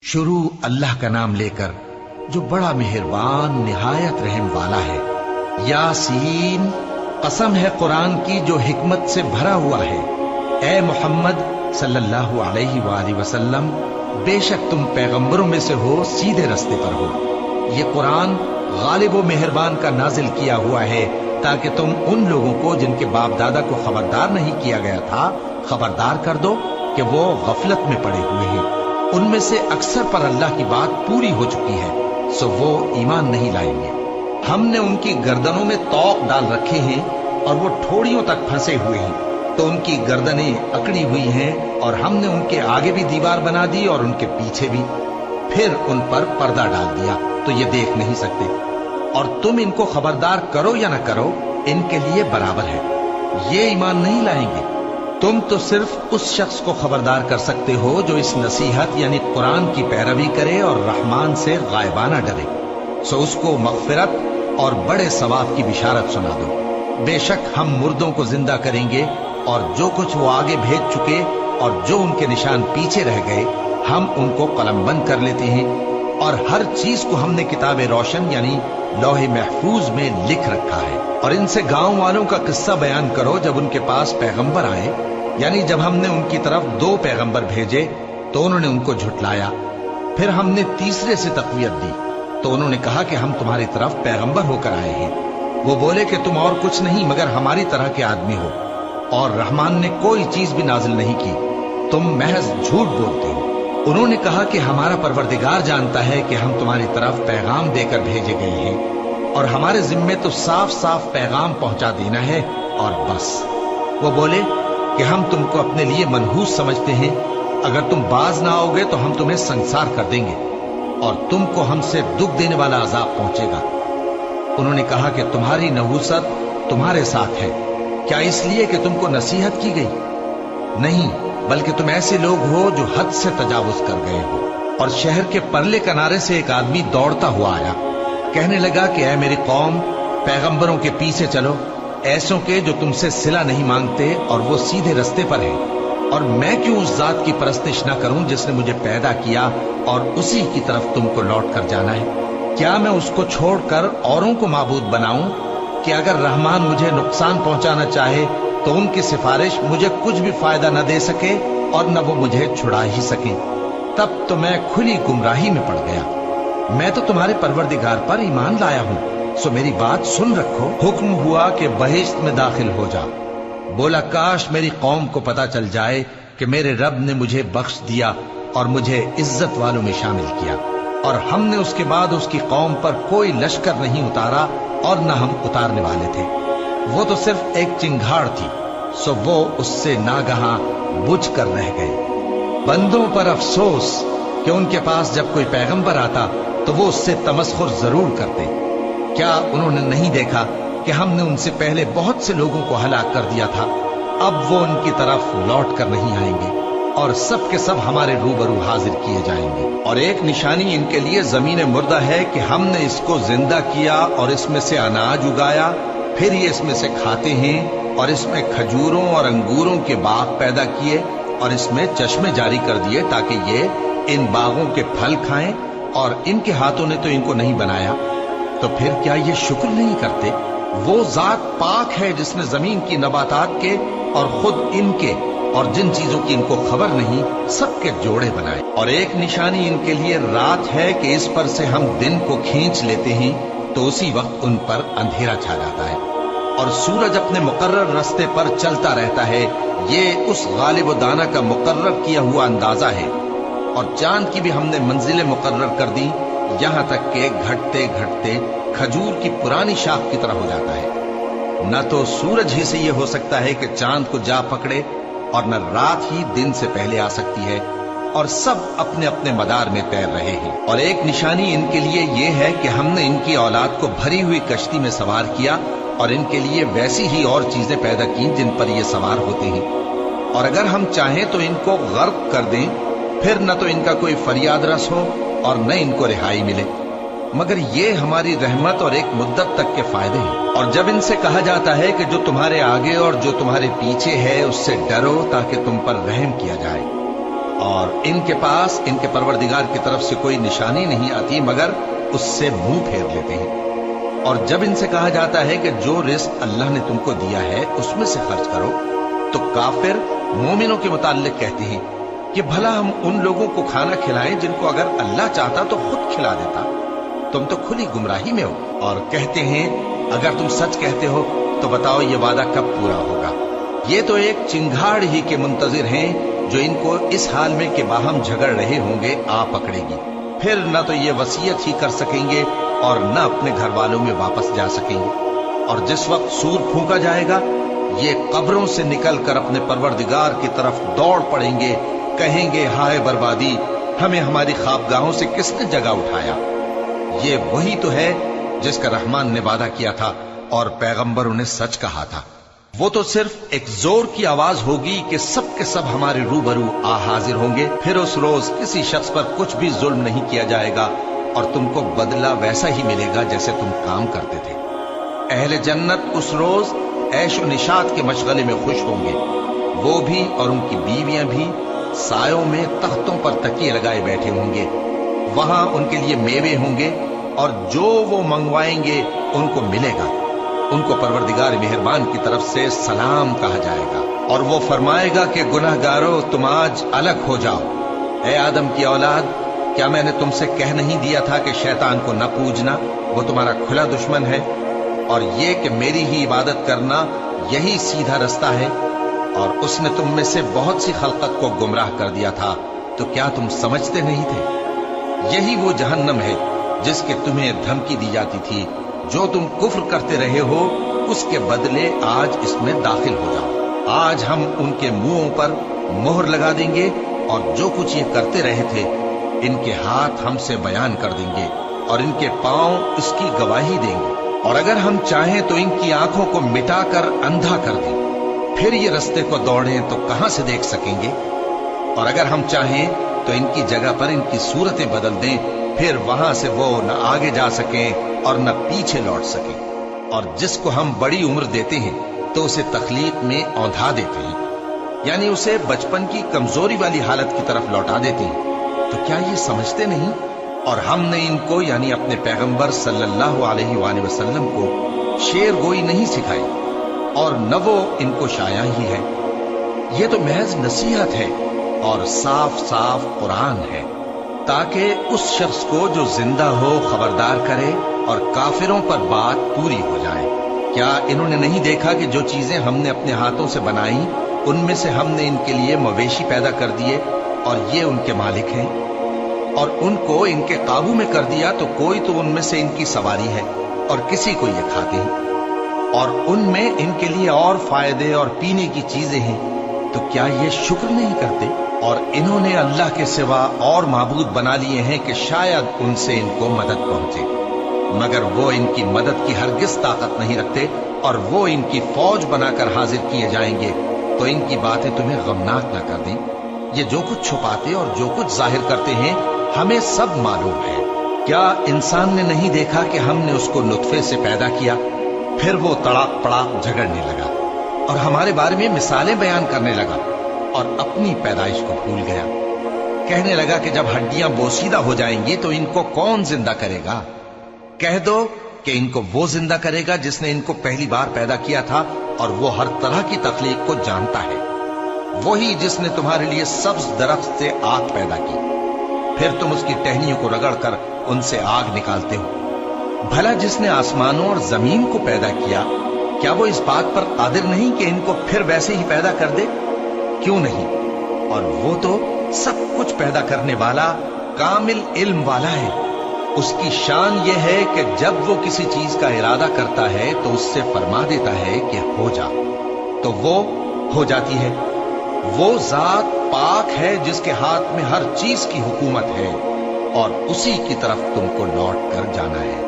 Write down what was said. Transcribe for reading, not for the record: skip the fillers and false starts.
शुरू अल्लाह का नाम लेकर जो बड़ा मेहरबान निहायत रहम वाला है। यासीन, कसम है कुरान की जो हिकमत से भरा हुआ है। ए मोहम्मद सल्लल्लाहु अलैहि वसल्लम, बेशक तुम पैगंबरों में से हो, सीधे रास्ते पर हो। ये कुरान गालिब व मेहरबान का नाजिल किया हुआ है ताकि तुम उन लोगों को जिनके बाप दादा को खबरदार नहीं किया गया था खबरदार कर दो कि वो गफलत में पड़े हुए हैं। उनमें से अक्सर पर अल्लाह की बात पूरी हो चुकी है, सो वो ईमान नहीं लाएंगे। हमने उनकी गर्दनों में तौक डाल रखे हैं और वो ठोड़ियों तक फंसे हुए हैं, तो उनकी गर्दनें अकड़ी हुई हैं, और हमने उनके आगे भी दीवार बना दी और उनके पीछे भी, फिर उन पर पर्दा डाल दिया तो ये देख नहीं सकते। और तुम इनको खबरदार करो या ना करो, इनके लिए बराबर है। ये ईमान नहीं लाएंगे। तुम तो सिर्फ उस शख्स को खबरदार कर सकते हो जो इस नसीहत यानी कुरान की पैरवी करे और रहमान से गायबाना डरे, सो उसको मगफिरत और बड़े सवाब की बिशारत सुना दो। बेशक हम मुर्दों को जिंदा करेंगे, और जो कुछ वो आगे भेज चुके और जो उनके निशान पीछे रह गए हम उनको कलमबंद कर लेते हैं, और हर चीज को हमने किताब रोशन यानी लौहे महफूज में लिख रखा है। और इनसे गांव वालों का किस्सा बयान करो जब उनके पास पैगंबर आए, यानी जब हमने उनकी तरफ 2 पैगंबर भेजे तो उन्होंने उनको झुटलाया। फिर हमने तीसरे से तक़वियत दी तो उन्होंने कहा कि हम तुम्हारी तरफ पैगंबर होकर आए हैं। वो बोले कि तुम और कुछ नहीं मगर हमारी तरह के आदमी हो, और रहमान ने कोई चीज भी नाजिल नहीं की, तुम महज झूठ बोलते हो। उन्होंने कहा कि हमारा परवरदिगार जानता है कि हम तुम्हारी तरफ पैगाम देकर भेजे गए हैं, और हमारे जिम्मे तो साफ साफ पैगाम पहुंचा देना है और बस। वो बोले कि हम तुमको अपने लिए मनहूस समझते हैं, अगर तुम बाज ना आओगे तो हम तुम्हें संसार कर देंगे और तुमको हमसे दुख देने वाला अजाब पहुंचेगा। उन्होंने कहा कि तुम्हारी नहूसत तुम्हारे साथ है, क्या इसलिए कि तुमको नसीहत की गई? नहीं, बल्कि तुम ऐसे लोग हो जो हद से तजावुज कर गए हो। और शहर के परले किनारे से एक आदमी दौड़ता हुआ आया, कहने लगा कि ऐ मेरी कौम, पैगंबरों के पीछे चलो, ऐसों के जो तुमसे सिला नहीं मांगते और वो सीधे रास्ते पर है। और मैं क्यों उस जात की परस्तिश न करूं जिसने मुझे पैदा किया और उसी की तरफ तुमको लौट कर जाना है? क्या मैं उसको छोड़कर औरों को माबूद बनाऊं कि अगर रहमान मुझे नुकसान पहुंचाना चाहे तो उनकी सिफारिश मुझे कुछ भी फायदा न दे सके और न वो मुझे छुड़ा ही सके? तब तो मैं खुली गुमराही में पड़ गया। मैं तो तुम्हारे परवरदिगार पर ईमान लाया हूं, सो मेरी बात सुन रखो। हुक्म हुआ कि बहिश्त में दाखिल हो जा। बोला काश मेरी कौम को पता चल जाए कि मेरे रब ने मुझे बख्श दिया और मुझे इज्जत वालों में शामिल किया, और हमने उसके बाद उसकी कौम पर कोई लश्कर नहीं उतारा और न हम उतारने वाले थे। वो तो सिर्फ एक चिंगाड़ थी, सो वो उससे नागहां बुझ कर रह गए। बंदों पर अफसोस कि उनके पास जब कोई पैगंबर आता तो वो उससे तमस्खुर जरूर करते। क्या उन्होंने नहीं देखा कि हमने उनसे पहले बहुत से लोगों को हलाक कर दिया था? अब वो उनकी तरफ लौट कर नहीं आएंगे और सब के सब हमारे रूबरू हाजिर किए जाएंगे। और एक निशानी इनके लिए जमीन मुर्दा है कि हमने इसको जिंदा किया और इसमें से अनाज उगाया, फिर ये इसमें से खाते हैं, और इसमें खजूरों और अंगूरों के बाग पैदा किए और इसमें चश्मे जारी कर दिए ताकि ये इन बागों के फल खाएं, और इनके हाथों ने तो इनको नहीं बनाया, तो फिर क्या ये शुक्र नहीं करते? वो जात पाक है जिसने जमीन की नबातात के और खुद इनके और जिन चीजों की इनको खबर नहीं सबके जोड़े बनाए। और एक निशानी इनके लिए रात है कि इस पर से हम दिन को खींच लेते हैं तो उसी वक्त उन पर अंधेरा छा जाता है, और सूरज अपने मुकर्रर रास्ते पर चलता रहता है। ये उस गालिब दाना का मुकर्रर किया हुआ अंदाजा है। और चांद की भी हमने मंजिलें मुकर्रर कर दी, यहां तक कि घटते घटते खजूर की पुरानी शाख की तरह हो जाता है। न तो सूरज ही से ये हो सकता है कि चांद को जा पकड़े, और न रात ही दिन से पहले आ सकती है, और सब अपने अपने मदार में तैर रहे हैं। और एक निशानी इनके लिए ये है कि हमने इनकी औलाद को भरी हुई कश्ती में सवार किया और इनके लिए वैसी ही और चीजें पैदा की जिन पर ये सवार होते हैं। और अगर हम चाहें तो इनको गर्क कर दें, फिर न तो इनका कोई फरियाद रस हो और न इनको रिहाई मिले, मगर ये हमारी रहमत और एक मुद्दत तक के फायदे हैं। और जब इनसे कहा जाता है कि जो तुम्हारे आगे और जो तुम्हारे पीछे है उससे डरो ताकि तुम पर रहम किया जाए, और इनके पास इनके परवरदिगार की तरफ से कोई निशानी नहीं आती मगर उससे मुंह फेर लेते हैं। और जब इनसे कहा जाता है कि जो रिस्क अल्लाह ने तुमको दिया है उसमें से खर्च करो, तो काफिर मोमिनों के मुताल्लिक कहते हैं कि भला हम उन लोगों को खाना खिलाएं जिनको अगर अल्लाह चाहता तो खुद खिला देता। तुम तो खुली गुमराही में हो। और कहते हैं अगर तुम सच कहते हो तो बताओ ये वादा कब पूरा होगा। ये तो एक चिंगाड़ ही के मुंतजिर हैं जो इनको इस हाल में कि बाहम झगड़ रहे होंगे आ पकड़ेगी। फिर न तो ये वसीयत ही कर सकेंगे और न अपने घर वालों में वापस जा सकेंगे। और जिस वक्त सूर फूंका जाएगा ये कब्रों से निकलकर अपने परवरदिगार की तरफ दौड़ पड़ेंगे, कहेंगे हाय बर्बादी, हमें हमारी ख्वाबगाहों से किसने जगा उठाया। ये वही तो है जिसका रहमान ने वादा किया था और पैगंबर उन्हें सच कहा था। वो तो सिर्फ एक जोर की आवाज होगी कि सब के सब हमारे रूबरू आ हाजिर होंगे। फिर उस रोज किसी शख्स पर कुछ भी जुल्म नहीं किया जाएगा और तुमको बदला वैसा ही मिलेगा जैसे तुम काम करते थे। अहले जन्नत उस रोज ऐश व निशात के मशगले में खुश होंगे, वो भी और उनकी बीवियां भी सायों में तख्तों पर तकिए लगाए बैठे होंगे। वहां उनके लिए मेवे होंगे और जो वो मंगवाएंगे उनको मिलेगा। उनको परवरदिगार मेहरबान की तरफ से सलाम कहा जाएगा और वो फरमाएगा कि गुनहगारों तुम आज अलग हो जाओ। ए आदम की औलाद, क्या मैंने तुमसे कह नहीं दिया था कि शैतान को न पूजना, वो तुम्हारा खुला दुश्मन है, और ये कि मेरी ही इबादत करना यही सीधा रास्ता है। और उसने तुम में से बहुत सी खलकत को गुमराह कर दिया था, तो क्या तुम समझते नहीं थे? यही वो जहन्नम है जिसके तुम्हें धमकी दी जाती थी। जो तुम कुफ्र करते रहे हो उसके बदले आज इसमें दाखिल हो जाओ। आज हम उनके मुंहों पर मोहर लगा देंगे और जो कुछ ये करते रहे थे इनके हाथ हमसे बयान कर देंगे और इनके पांव इसकी गवाही देंगे। और अगर हम चाहें तो इनकी आंखों को मिटाकर अंधा कर दें, फिर ये रास्ते को दौड़ें तो कहां से देख सकेंगे। और अगर हम चाहें तो इनकी जगह पर इनकी सूरतें बदल दें, फिर वहां से वो न आगे जा सकें और न पीछे लौट सकें। और जिसको हम बड़ी उम्र देते हैं तो उसे तखलीक में औंधा देते हैं, यानी उसे बचपन की कमजोरी वाली हालत की तरफ लौटा देते हैं। तो क्या ये समझते नहीं? और हमने इनको यानी अपने पैगंबर सल्लल्लाहु अलैहि वसल्लम को शेर गोई नहीं सिखाई और न वो इनको शाया ही है। ये तो महज नसीहत है और साफ साफ कुरान है, ताकि उस शख्स को जो जिंदा हो खबरदार करे और काफिरों पर बात पूरी हो जाए। क्या इन्होंने नहीं देखा कि जो चीजें हमने अपने हाथों से बनाई उनमें से हमने इनके लिए मवेशी पैदा कर दिए और ये उनके मालिक हैं, और उनको इनके काबू में कर दिया तो कोई तो उनमें से इनकी सवारी है और किसी को ये खाते हैं, और उनमें इनके लिए और फायदे और पीने की चीजें हैं। तो क्या ये शुक्र नहीं करते? और इन्होंने अल्लाह के सिवा और माबूद बना लिए हैं कि शायद उनसे इनको मदद पहुंचे, मगर वो इनकी मदद की हरगिज ताकत नहीं रखते और वो इनकी फौज बनाकर हाजिर किए जाएंगे। तो इनकी बातें तुम्हें गमनाक न कर दें। ये जो कुछ छुपाते और जो कुछ जाहिर करते हैं हमें सब मालूम है। क्या इंसान ने नहीं देखा कि हमने उसको नुत्फे से पैदा किया, फिर वो तड़ाक पड़ाक झगड़ने लगा और हमारे बारे में मिसालें बयान करने लगा और अपनी पैदाइश को भूल गया। कहने लगा कि जब हड्डियां बोसीदा हो जाएंगी तो इनको कौन जिंदा करेगा? कह दो कि इनको वो जिंदा करेगा जिसने इनको पहली बार पैदा किया था, और वो हर तरह की तकलीफ को जानता है। वही जिसने तुम्हारे लिए सब्ज दरख्त से आग पैदा की, फिर तुम उसकी टहनियों को रगड़कर उनसे आग निकालते हो। भला जिसने आसमानों और जमीन को पैदा किया, क्या वो इस बात पर कादिर नहीं कि इनको फिर वैसे ही पैदा कर दे? क्यों नहीं? और वो तो सब कुछ पैदा करने वाला कामिल इल्म वाला है। उसकी शान ये है कि जब वो किसी चीज का इरादा करता है तो उससे फरमा देता है कि हो जा, तो वो हो जाती है। वो जात पाक है जिसके हाथ में हर चीज की हुकूमत है और उसी की तरफ तुमको लौट कर जाना है।